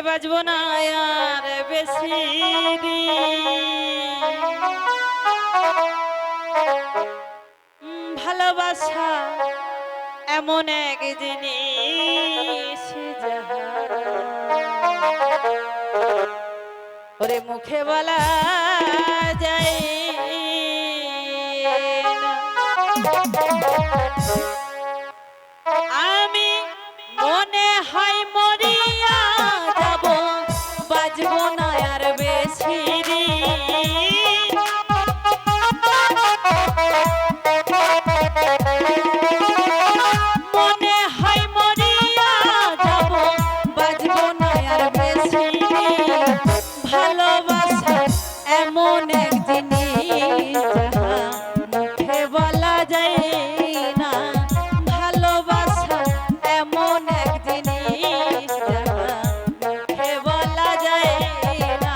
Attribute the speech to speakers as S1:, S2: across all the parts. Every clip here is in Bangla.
S1: বাজবো না আর বেশি ভালোবাসা এমন এক জিনিস ওরে মুখে বলা যায় না। আমি মনে হয় মরিয়া যাব, বাজবো না আর বেশি মনে হয় মরিয়া যাব, বাজবো না আর বেশি ভালোবাসা এমন এক জিনিস যাহা মুখে বলা যায় না। ভালোবাসা এমন এক জিনিস যাহা মুখে বলা যায় না।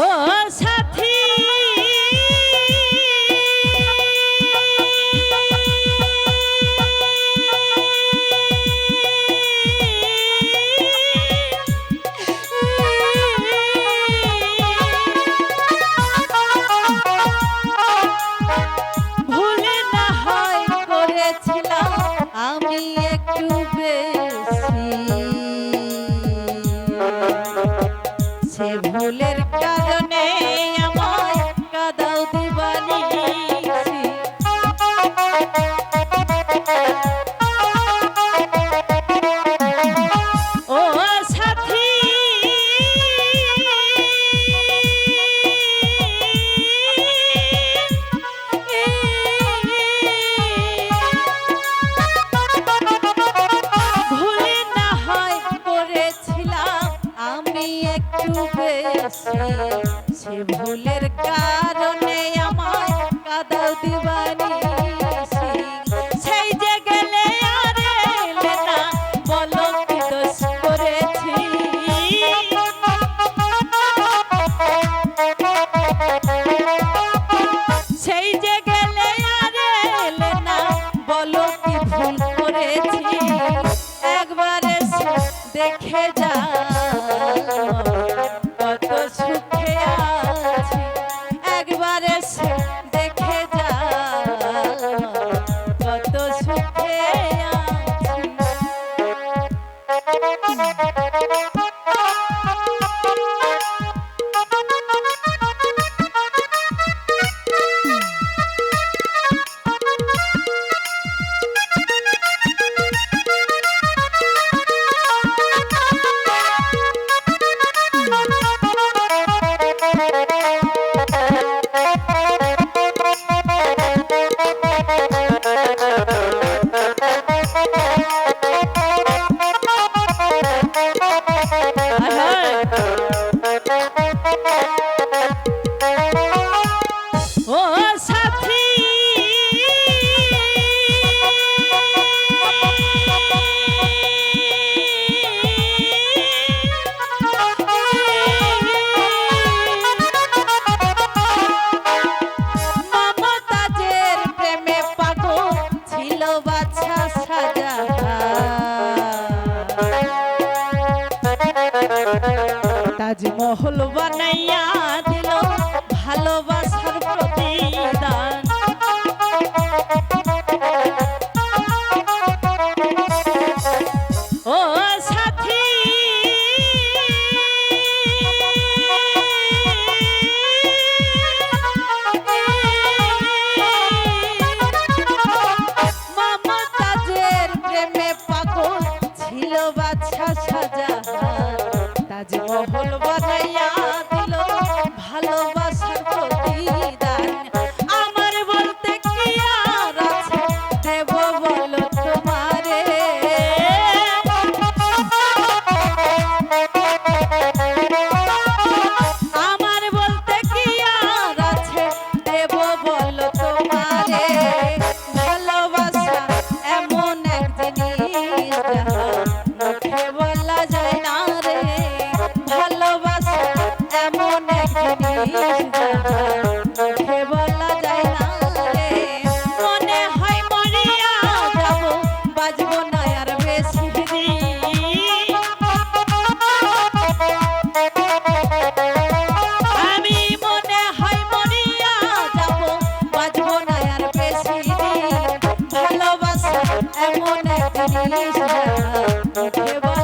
S1: ও সাথী ভুলে না হয় করেছিলাম আমি একটু বেশি, সে ভুলের কারণে আমায় কাঁদাও দিবানিসি। ও সাথী ভুলে না হয় করেছিলাম আমি একটু বেশি, সে ভুলের কারণে আমায় কাঁদাও দিবানিসি। সেই যে গেলে আর এলে না, বলো কি দোষ করেছি। সেই যে গেলে আর এলে না, বলো কি ভুল করেছি। একবার এসে দেখে যা কত সুখে আছি, একবার এসে দেখে যা কত সুখে আছি। ও সাথী মমতাজের প্রেমে পাগল ছিল বাদশা শাহজাহান, তাজমহল বানাইয়া দিল ভালোবাসার প্রতিদান। ও সাথী মমতাজের প্রেমে পাগল ছিল বাদশা শাহজাহান, তাজমহল বানাইয়া দিল ভালোবাসার প্রতিদান। আমার বলতে কি আর আছে, দেব বলো তোমারে। এমন এক জিনিস না মুখে বলা